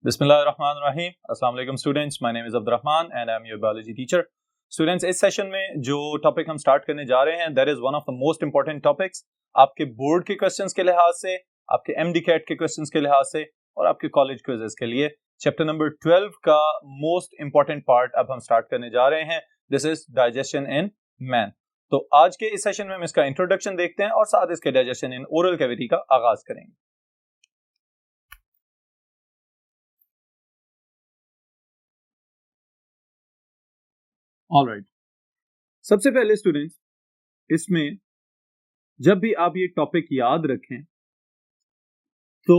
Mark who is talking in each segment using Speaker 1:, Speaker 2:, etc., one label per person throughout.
Speaker 1: बिस्मिल्लाहिर्रहमानिर्रहीम। अस्सलाम वालेकुम students, my name is Abdurrahman and I am your biology teacher. Students, इस सेशन में जो टॉपिक हम स्टार्ट करने जा रहे हैं that is one of the most important topics आपके बोर्ड के क्वेश्चंस के लिहाज से, आपके एमडी-कैट के क्वेश्चंस के लिहाज से और आपके कॉलेज क्विज़ेस के लिए। चैप्टर नंबर 12 का मोस्ट इंपॉर्टेंट पार्ट अब हम स्टार्ट करने जा रहे हैं। This is digestion in man. तो आज के इस सेशन में हम इसका इंट्रोडक्शन देखते हैं और साथ इसके डाइजेशन इन ओरल कैविटी का आगाज करेंगे। ऑलराइट, सबसे पहले स्टूडेंट्स, इसमें जब भी आप ये टॉपिक याद रखें तो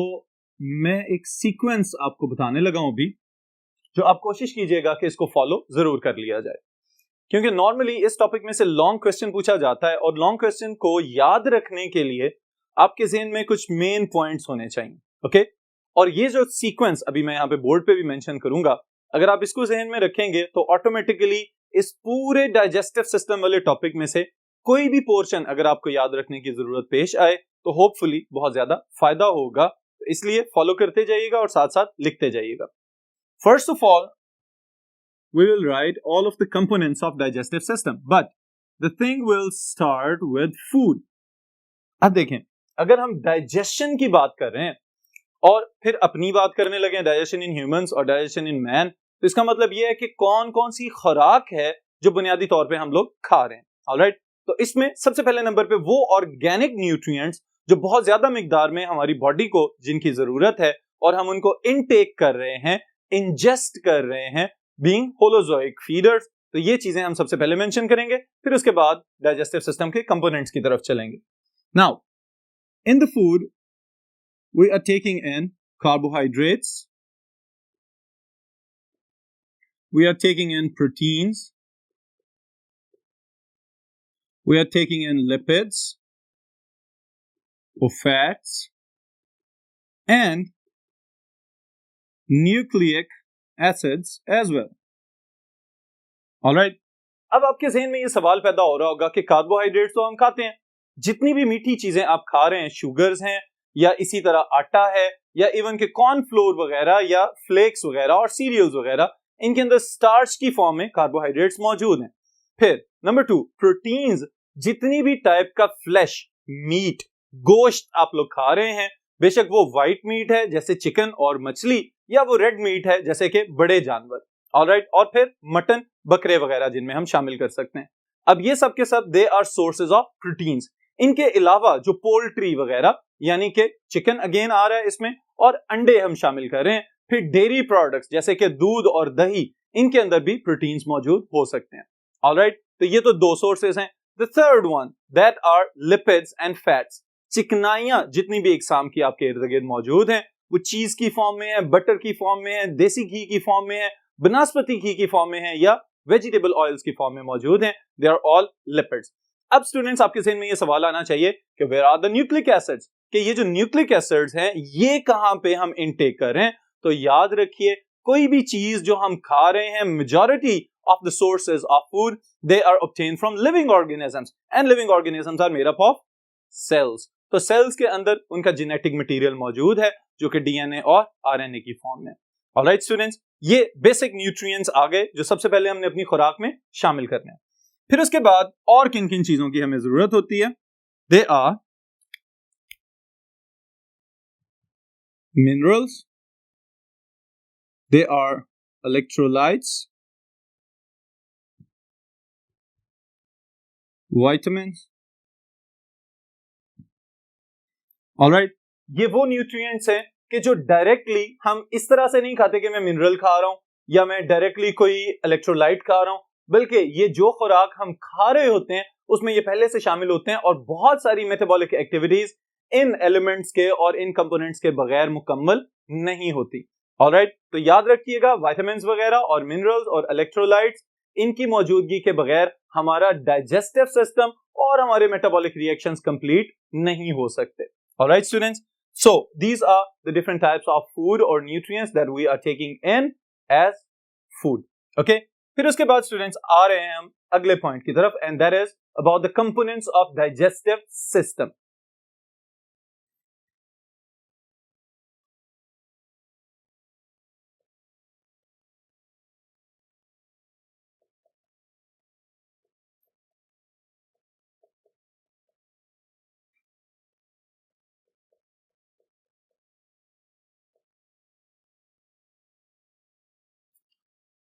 Speaker 1: मैं एक सीक्वेंस आपको बताने लगा हूं अभी, जो आप कोशिश कीजिएगा कि इसको फॉलो जरूर कर लिया जाए, क्योंकि नॉर्मली इस टॉपिक में से लॉन्ग क्वेश्चन पूछा जाता है और लॉन्ग क्वेश्चन को याद रखने के लिए आपके ज़हन में कुछ मेन पॉइंट्स होने चाहिए। ओके, और ये जो सीक्वेंस अभी मैं यहाँ पे बोर्ड पे भी मेंशन करूंगा, अगर आप इसको ज़हन में रखेंगे तो ऑटोमेटिकली इस पूरे डाइजेस्टिव सिस्टम वाले टॉपिक में से कोई भी पोर्शन अगर आपको याद रखने की जरूरत पेश आए तो होपफुली बहुत ज्यादा फायदा होगा। तो इसलिए फॉलो करते जाइएगा और साथ साथ लिखते जाइएगा। First of all, we will write all of the components of digestive system, but the thing will start with food. अब देखें, अगर हम डाइजेशन की बात कर रहे हैं और फिर अपनी बात करने लगे डाइजेशन इन ह्यूमंस और डाइजेशन इन मैन, तो इसका मतलब यह है कि कौन कौन सी खुराक है जो बुनियादी तौर पे हम लोग खा रहे हैं। ऑलराइट, तो इसमें सबसे पहले नंबर पे वो ऑर्गेनिक न्यूट्रिएंट्स जो बहुत ज्यादा मिकदार में हमारी बॉडी को जिनकी जरूरत है और हम उनको इनटेक कर रहे हैं, इंजेस्ट कर रहे हैं, बीइंग होलोजोइक फीडर्स। तो ये चीजें हम सबसे पहले मेंशन करेंगे, फिर उसके बाद डाइजेस्टिव सिस्टम के कंपोनेंट्स की तरफ चलेंगे। Now, in the food we are taking in carbohydrates, we are taking in proteins, we are taking in lipids or fats and nucleic acids as well. Alright, अब आपके ज़हन में ये सवाल पैदा हो रहा होगा कि कार्बोहाइड्रेट्स तो हम खाते हैं, जितनी भी मीठी चीजें आप खा रहे हैं, शुगर्स हैं या इसी तरह आटा है या इवन के कॉर्नफ्लोर वगैरह या फ्लेक्स वगैरह और सीरियल्स वगैरह, इनके अंदर स्टार्च की फॉर्म में कार्बोहाइड्रेट्स मौजूद हैं। फिर नंबर 2, प्रोटीन्स, जितनी भी टाइप का फ्लैश, मीट, गोश्त आप लोग खा रहे हैं, बेशक वो व्हाइट मीट है जैसे चिकन और मछली या वो रेड मीट है जैसे कि बड़े जानवर। ऑलराइट, और फिर मटन, बकरे वगैरह जिनमें हम शामिल कर सकते हैं। अब ये सब के सब they are sources of proteins. इनके अलावा जो पोल्ट्री वगैरह यानी कि चिकन अगेन आ रहा है इसमें, और अंडे हम शामिल कर रहे हैं। फिर डेयरी प्रोडक्ट्स जैसे कि दूध और दही, इनके अंदर भी प्रोटीन्स मौजूद हो सकते हैं। ऑलराइट, तो ये तो दो सोर्सेज हैं। The third one that are lipids and fats. चिकनाइयां जितनी भी इकसाम की आपके इर्द गिर्द मौजूद हैं, वो चीज की फॉर्म में है, बटर की फॉर्म में है, देसी घी की फॉर्म में है, बनस्पति घी की फॉर्म में है या वेजिटेबल ऑयल्स की फॉर्म में मौजूद हैं। They are all lipids. अब स्टूडेंट्स, आपके ज़हन में ये सवाल आना चाहिए कि where are the nucleic acids, कि ये जो न्यूक्लिक एसिड्स हैं ये कहां पे हम इनटेक कर रहे हैं। तो याद रखिए, कोई भी चीज जो हम खा रहे हैं, majority of the sources of food they are obtain from living organisms and living organisms are made up of cells. तो सेल्स के अंदर उनका जेनेटिक मटेरियल मौजूद है जो कि डीएनए और आरएनए की फॉर्म में। ऑलराइट स्टूडेंट्स, ये बेसिक न्यूट्रिएंट्स आ गए जो सबसे पहले हमने अपनी खुराक में शामिल करने हैं। फिर उसके बाद और किन किन चीजों की हमें जरूरत होती है? They are minerals, they are electrolytes, vitamins. Alright, ये वो न्यूट्रिएंट्स हैं कि जो डायरेक्टली हम इस तरह से नहीं खाते कि मैं मिनरल खा रहा हूं या मैं डायरेक्टली कोई इलेक्ट्रोलाइट खा रहा हूं, बल्कि ये जो खुराक हम खा रहे होते हैं उसमें ये पहले से शामिल होते हैं और बहुत सारी मेटाबॉलिक एक्टिविटीज इन एलिमेंट्स के और इन कंपोनेंट्स के बगैर मुकम्मल नहीं होती। ऑलराइट, तो याद रखिएगा, विटामिन्स वगैरह और मिनरल्स और इलेक्ट्रोलाइट्स, इनकी मौजूदगी के बगैर हमारा डाइजेस्टिव सिस्टम और हमारे मेटाबॉलिक रिएक्शंस कंप्लीट नहीं हो सकते। Alright students, so these are the different types of food or nutrients that we are taking in as food. Okay, फिर उसके बाद स्टूडेंट्स आ रहे हैं हम अगले पॉइंट की तरफ, and that is about the components of digestive system.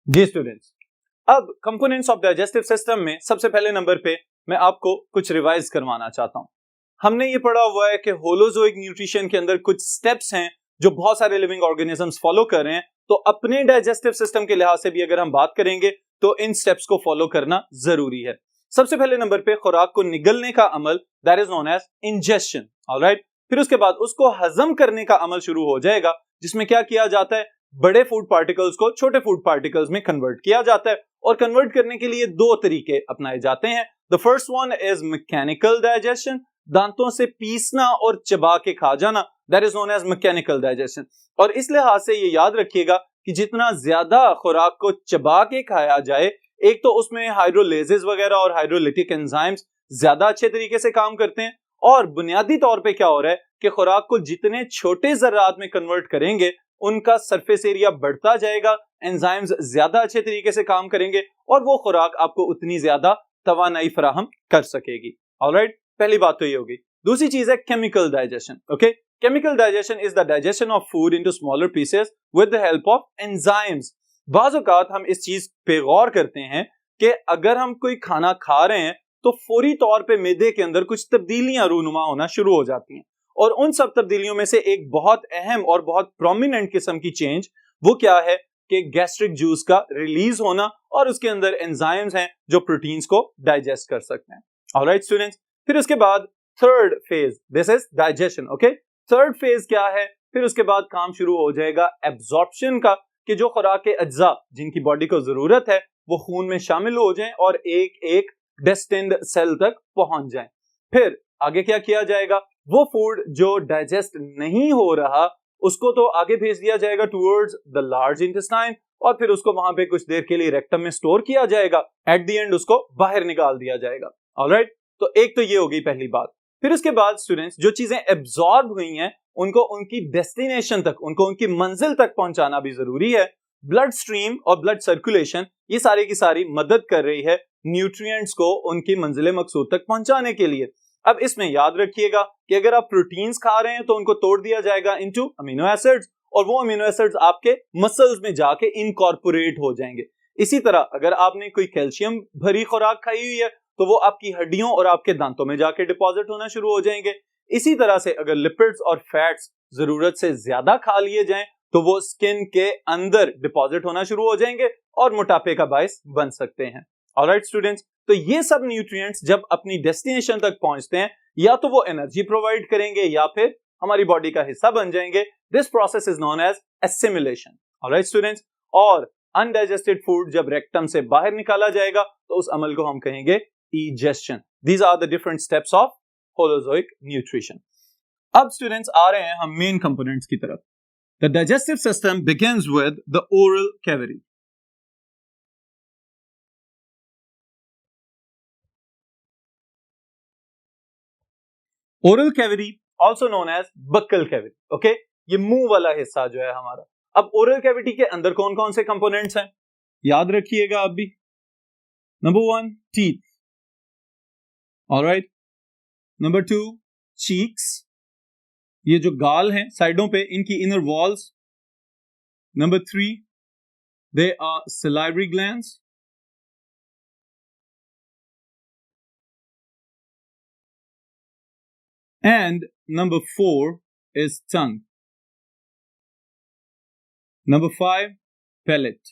Speaker 1: जी स्टूडेंट्स, अब कंपोनेंट्स ऑफ डाइजेस्टिव सिस्टम में सबसे पहले नंबर पे मैं आपको कुछ रिवाइज करवाना चाहता हूं। हमने ये पढ़ा हुआ है कि होलोजोइक न्यूट्रिशन के अंदर कुछ स्टेप्स हैं जो बहुत सारे लिविंग ऑर्गेनिजम्स फॉलो कर रहे हैं। तो अपने डाइजेस्टिव सिस्टम के लिहाज से भी अगर हम बात करेंगे तो इन स्टेप्स को फॉलो करना जरूरी है। सबसे पहले नंबर पे खुराक को निगलने का अमल, that is known as ingestion. Alright, फिर उसके बाद उसको हजम करने का अमल शुरू हो जाएगा, जिसमें क्या किया जाता है, बड़े फूड पार्टिकल्स को छोटे फूड पार्टिकल्स में कन्वर्ट किया जाता है। और कन्वर्ट करने के लिए दो तरीके अपनाए जाते हैं। The first one is mechanical digestion, दांतों से पीसना और चबा के खा जाना, that is known as mechanical digestion. और इस लिहाज से ये याद रखिएगा कि जितना ज्यादा खुराक को चबा के खाया जाए, एक तो उसमें हाइड्रोलेजेस वगैरह और हाइड्रोलिटिक एंजाइम्स ज्यादा अच्छे तरीके से काम करते हैं, और बुनियादी तौर पे क्या हो रहा है कि खुराक को जितने छोटे जर्रात में कन्वर्ट करेंगे उनका सरफेस एरिया बढ़ता जाएगा, एंजाइम्स ज्यादा अच्छे तरीके से काम करेंगे और वो खुराक आपको उतनी ज्यादा तवानाई फराहम कर सकेगी। ऑलराइट, पहली बात तो ये होगी। दूसरी चीज है chemical digestion. Okay, chemical digestion is the digestion of food into smaller pieces with the help of enzymes. बाज़ औक़ात हम इस चीज पे गौर करते हैं कि अगर हम कोई खाना खा रहे हैं तो फौरी तौर पे मैदे के अंदर कुछ तब्दीलियां रूनुमा होना शुरू हो जाती हैं, और उन सब तब्दीलियों में से एक बहुत अहम और बहुत प्रोमिनेंट किस्म की चेंज वो क्या है कि गैस्ट्रिक जूस का रिलीज होना, और उसके अंदर एंजाइम्स हैं जो प्रोटीन्स को डाइजेस्ट कर सकते हैं। ऑलराइट स्टूडेंट्स, फिर उसके बाद third phase, this is digestion. Okay, third phase क्या है, फिर उसके बाद काम शुरू हो जाएगा एब्जॉर्प्शन का, कि जो खुराक के अज्जा जिनकी बॉडी को जरूरत है वो खून में शामिल हो जाएं और एक एक डेस्टिन्ड सेल तक पहुंच जाएं। फिर आगे क्या किया जाएगा, वो फूड जो डाइजेस्ट नहीं हो रहा उसको तो आगे भेज दिया जाएगा टुवर्ड्स द लार्ज इंटेस्टाइन, और फिर उसको वहां पे कुछ देर के लिए रेक्टम में स्टोर किया जाएगा, एट द एंड उसको बाहर निकाल दिया जाएगा। ऑलराइट, तो एक तो ये हो गई पहली बात। फिर उसके बाद स्टूडेंट्स, जो चीजें एब्जॉर्ब हुई हैं उनको उनकी डेस्टिनेशन तक, उनको उनकी मंजिल तक पहुंचाना भी जरूरी है। ब्लड स्ट्रीम और ब्लड सर्कुलेशन ये सारी की सारी मदद कर रही है न्यूट्रिएंट्स को उनकी मंजिल मकसूद तक पहुंचाने के लिए। अब इसमें याद रखिएगा कि अगर आप प्रोटीन्स खा रहे हैं तो उनको तोड़ दिया जाएगा इनटू अमीनो एसिड्स, और वो अमीनो एसिड्स आपके मसल्स में जाके इनकॉर्पोरेट हो जाएंगे। इसी तरह अगर आपने कोई कैल्शियम भरी खुराक खाई हुई है तो वो आपकी हड्डियों और आपके दांतों में जाके डिपॉजिट होना शुरू हो जाएंगे। इसी तरह से अगर लिपिड्स और फैट्स जरूरत से ज्यादा खा लिए जाएं तो वो स्किन के अंदर डिपॉजिट होना शुरू हो जाएंगे और मोटापे का बायस बन सकते हैं। ऑलराइट स्टूडेंट्स, तो ये सब न्यूट्रिएंट्स जब अपनी डेस्टिनेशन तक पहुंचते हैं या तो वो एनर्जी प्रोवाइड करेंगे या फिर हमारी बॉडी का हिस्सा बन जाएंगे। This process is known as assimilation. Alright students, और अनडाइजेस्टेड फूड जब रेक्टम से बाहर निकाला जाएगा तो उस अमल को हम कहेंगे egestion. These are the different steps of holozoic nutrition. अब स्टूडेंट्स आ रहे हैं हम मेन कंपोनेंट्स की तरफ। The digestive system begins with the oral cavity. Oral cavity also known as buccal cavity. Okay, ये मुंह वाला हिस्सा जो है हमारा। अब ओरल कैविटी के अंदर कौन कौन से कंपोनेंट्स हैं याद रखिएगा आप भी। Number 1 teeth, alright. Number 2 cheeks, ये जो गाल हैं साइडों पे इनकी inner walls. Number 3 they are salivary glands. And number 4 is tongue. Number 5 palate.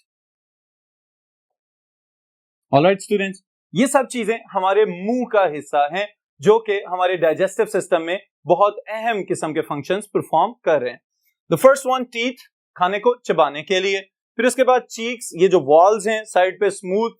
Speaker 1: Alright students, ये सब चीजें हमारे मुंह का हिस्सा हैं जो कि हमारे डाइजेस्टिव सिस्टम में बहुत अहम किस्म के फंक्शंस परफॉर्म कर रहे हैं। The first one teeth, खाने को चबाने के लिए। फिर उसके बाद cheeks, ये जो वॉल्स हैं साइड पे स्मूथ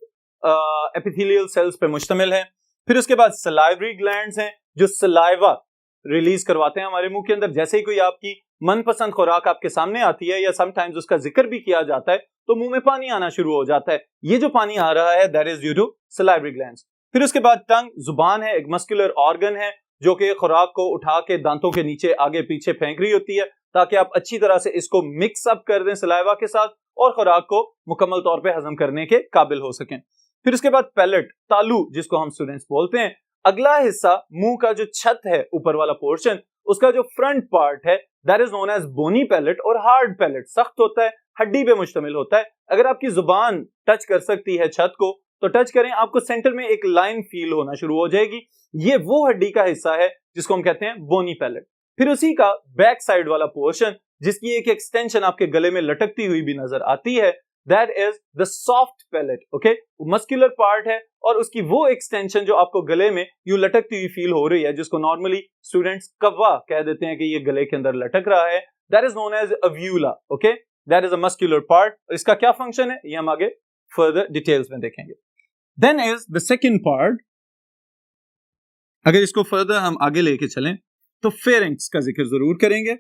Speaker 1: एपिथेलियल सेल्स पे मुश्तमिल है। फिर उसके बाद सलाइवरी ग्लैंड्स हैं जो सलाइवा रिलीज करवाते हैं हमारे मुंह के अंदर। जैसे ही कोई आपकी मनपसंद खुराक आपके सामने आती है या समटाइम्स उसका जिक्र भी किया जाता है तो मुंह में पानी आना शुरू हो जाता है। ये जो पानी आ रहा है that is due to salivary glands. फिर उसके बाद टंग, जुबान है, एक मस्कुलर ऑर्गन है जो कि खुराक को उठा के दांतों के नीचे आगे पीछे फेंक रही होती है ताकि आप अच्छी तरह से इसको मिक्स अप कर दें सलाइवा के साथ और खुराक को मुकम्मल तौर पे हजम करने के काबिल हो सकें। फिर उसके बाद पैलेट, तालू जिसको हम स्टूडेंट्स बोलते हैं। अगला हिस्सा मुंह का जो छत है, ऊपर वाला पोर्शन, उसका जो फ्रंट पार्ट है that is known as bony palate और हार्ड पैलेट, सख्त होता है हड्डी पे मुश्तमिल होता है। अगर आपकी जुबान टच कर सकती है छत को तो टच करें, आपको सेंटर में एक लाइन फील होना शुरू हो जाएगी। ये वो हड्डी का हिस्सा है जिसको हम कहते हैं बोनी पैलेट। फिर उसी का बैक साइड वाला पोर्शन जिसकी एक एक्सटेंशन आपके गले में लटकती हुई भी नजर आती है, that is the soft palate. Okay, muscular part है और उसकी वो एक्सटेंशन जो आपको गले में यूं लटकती हुई फील हो रही है, जिसको नॉर्मली स्टूडेंट्स कव्वा कह देते हैं कि ये गले के अंदर लटक रहा है, that is known as uvula. Okay, that is a muscular part. इसका क्या फंक्शन है ये हम आगे फर्दर डिटेल्स में देखेंगे। Then is the second part. अगर इसको फर्दर हम आगे लेके चलें तो फेरिंक्स का जिक्र जरूर करेंगे।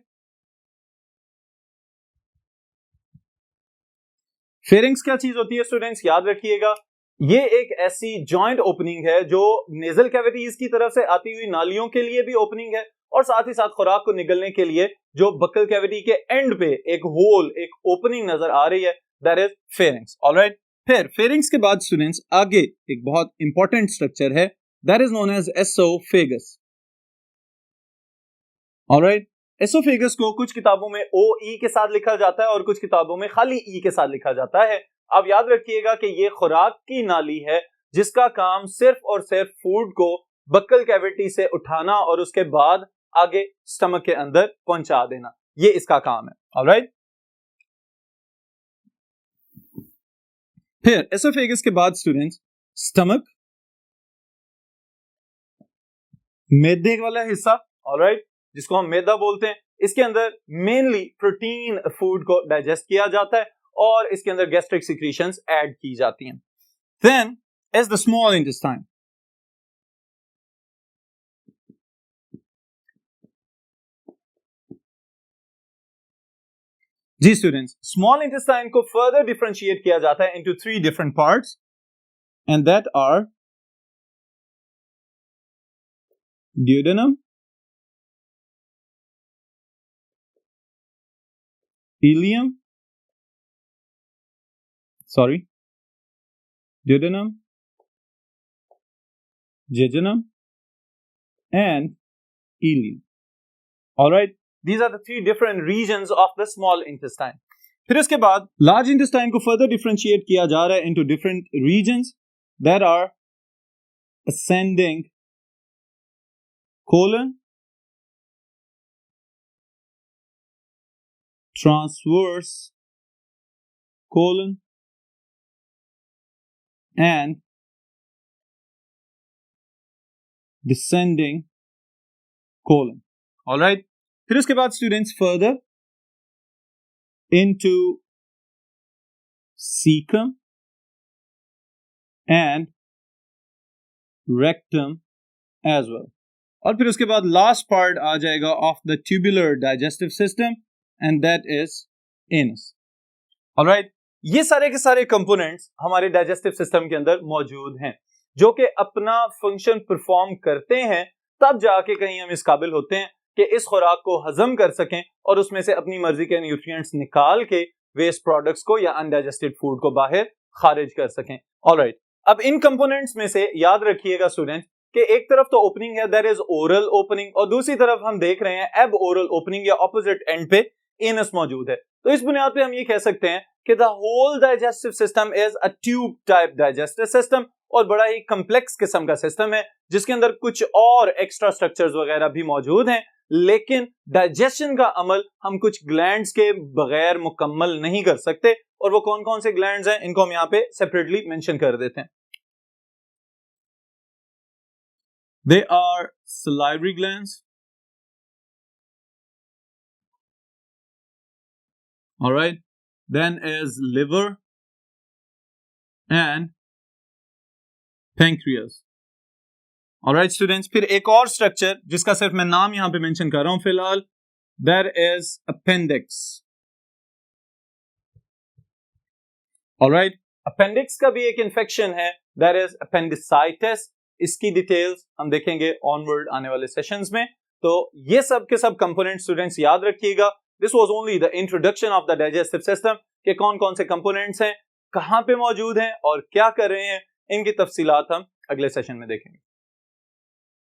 Speaker 1: फेरिंक्स क्या चीज होती है स्टूडेंट्स, याद रखिएगा, ये एक ऐसी जॉइंट ओपनिंग है जो नेजल कैविटीज की तरफ से आती हुई नालियों के लिए भी ओपनिंग है और साथ ही साथ खुराक को निगलने के लिए जो बक्कल कैविटी के एंड पे एक होल, एक ओपनिंग नजर आ रही है, दैट इज फेरिंक्स। ऑलराइट, फिर फेरिंक्स के बाद स्टूडेंट्स आगे एक बहुत इंपॉर्टेंट स्ट्रक्चर है, that is known as oesophagus. Alright, oesophagus को कुछ किताबों में ओ ई के साथ लिखा जाता है और कुछ किताबों में खाली ई के साथ लिखा जाता है। अब याद रखिएगा कि ये खुराक की नाली है जिसका काम सिर्फ और सिर्फ फूड को बक्कल कैविटी से उठाना और उसके बाद आगे स्टमक के अंदर पहुंचा देना, ये इसका काम है। ऑलराइट, फिर एसोफेगस के बाद स्टूडेंट्स स्टमक, मैदे वाला हिस्सा, ऑलराइट, जिसको हम मैदा बोलते हैं, इसके अंदर मेनली प्रोटीन फूड को डाइजेस्ट किया जाता है और इसके अंदर गैस्ट्रिक सिक्रीशंस ऐड की जाती हैं। Then is the small intestine. जी स्टूडेंट्स, स्मॉल इंटेस्टाइन को फर्दर डिफरेंशिएट किया जाता है into 3 different parts and that are duodenum, ileum, duodenum, jejunum and ileum. Alright, these are the 3 different regions of the small intestine. फिर इसके बाद large intestine को further differentiate किया जा रहा है into different regions that are ascending colon, transverse colon and descending colon. All right, फिर उसके बाद students further into cecum and rectum as well. और फिर उसके बाद लास्ट पार्ट आ जाएगा of the tubular digestive system and that is anus. Alright, ये सारे के सारे कंपोनेंट्स हमारे डाइजेस्टिव सिस्टम के अंदर मौजूद हैं जो कि अपना फंक्शन परफॉर्म करते हैं, तब जाके कहीं हम इस काबिल होते हैं कि इस खुराक को हजम कर सकें और उसमें से अपनी मर्जी के न्यूट्रिएंट्स निकाल के वेस्ट प्रोडक्ट्स को या अनडाइजेस्टेड फूड को बाहर खारिज कर सकें। ऑलराइट, अब इन कंपोनेंट्स में से याद रखिएगा स्टूडेंट कि एक तरफ तो ओपनिंग है, दैट इज ओरल ओपनिंग, और दूसरी तरफ हम देख रहे हैं एब ओरल ओपनिंग या ऑपोजिट एंड पे एनस मौजूद है। तो इस बुनियाद पे हम ये कह सकते हैं कि the whole digestive system is a tube type digestive system और बड़ा ही कम्प्लेक्स किस्म का सिस्टम है जिसके अंदर कुछ और एक्स्ट्रा स्ट्रक्चर्स वगैरह भी मौजूद हैं, लेकिन डाइजेशन का अमल हम कुछ ग्लैंड्स के बगैर मुकम्मल नहीं कर सकते। और वो कौन कौन से ग्लैंड्स हैं इनको हम यहाँ पे सेपरेटली मेंशन कर देते हैं। They are salivary glands. All right. Then is liver and pancreas. All right, students. फिर एक और स्ट्रक्चर जिसका सिर्फ मैं नाम यहां पे मेंशन कर रहा हूं फिलहाल, there is appendix. All right. Appendix का भी एक इन्फेक्शन है, that is appendicitis. इसकी डिटेल्स हम देखेंगे ऑनवर्ड आने वाले सेशंस में। तो ये सब के सब कंपोनेंट स्टूडेंट्स याद रखिएगा। This was only the introduction of the digestive system के कौन कौन से कंपोनेंट्स हैं, कहां पे मौजूद हैं और क्या कर रहे हैं, इनकी तफसीलात हम अगले सेशन में देखेंगे।